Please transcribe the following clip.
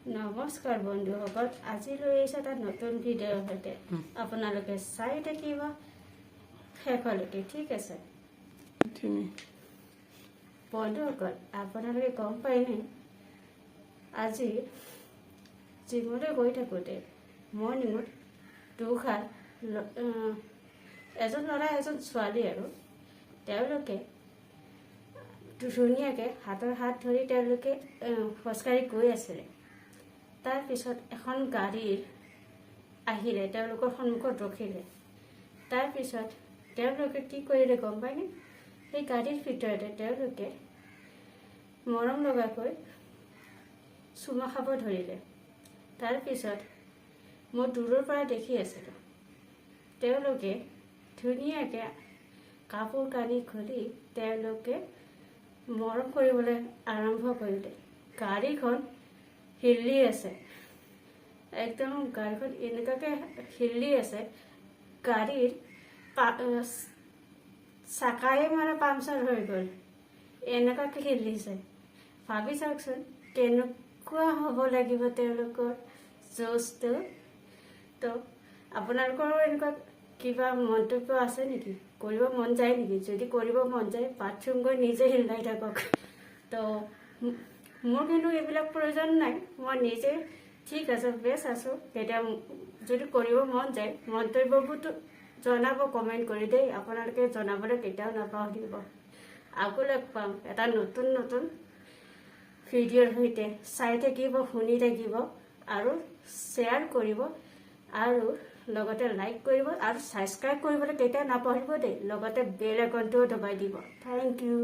নমস্কাৰ বন্ধুসকল, আজি লৈ আহিছে এটা নতুন ভিডিঅ'ৰ সৈতে। আপোনালোকে চাই থাকিব শেষলৈকে, ঠিক আছে বন্ধুসকল। আপোনালোকে গম পায়নে, আজি জিমলৈ গৈ থাকোঁতে মৰ্ণিঙত দুখাৰ এজন ল'ৰা এজন ছোৱালী আৰু তেওঁলোকে ধুনীয়াকৈ হাতৰ হাত ধৰি তেওঁলোকে খোজকাঢ়ি গৈ আছিলে। তাৰপিছত এখন গাড়ীৰ আহিলে, তেওঁলোকৰ সন্মুখত ৰখিলে। তাৰপিছত তেওঁলোকে কি কৰিলে গম পায়নে, সেই গাড়ীৰ ভিতৰতে তেওঁলোকে মৰম লগাকৈ চুমা খাব ধৰিলে। তাৰপিছত মই দূৰৰ পৰা দেখি আছিলোঁ, তেওঁলোকে ধুনীয়াকৈ কাপোৰ কানি খুলি তেওঁলোকে মৰম কৰিবলৈ আৰম্ভ কৰিলে। গাড়ীখন হিলি আছে, একদম গাড়ীখন এনেকুৱাকৈ হিলি আছে, গাড়ীৰ চাকাই মানে পামচাৰ হৈ গ'ল, এনেকুৱাকৈ হিলিছে। ভাবি চাওকচোন কেনেকুৱা হ'ব লাগিব তেওঁলোকৰ জোচটো। তো আপোনালোকৰো এনেকুৱা কিবা মন্তব্য আছে নেকি? কৰিব মন যায় নেকি? যদি কৰিব মন যায় বাথৰুম গৈ নিজে হিলাই থাকক। তো মোৰ কিন্তু এইবিলাক প্ৰয়োজন নাই, মই নিজে ঠিক আছোঁ, বেষ্ট আছোঁ। তেতিয়া যদি কৰিব মন যায় মন্তব্যবোৰতো জনাব কমেণ্ট কৰি দেই। আপোনালোকে জনাবলৈ কেতিয়াও নাপাহৰিব। আকৌ লগ পাম এটা নতুন নতুন ভিডিঅ'ৰ সৈতে। চাই থাকিব, শুনি থাকিব আৰু শ্বেয়াৰ কৰিব আৰু লগতে লাইক কৰিব আৰু ছাবস্ক্ৰাইব কৰিবলৈ কেতিয়াও নাপাহৰিব দেই। লগতে বেল আইকনটোও দবাই দিব। Thank U.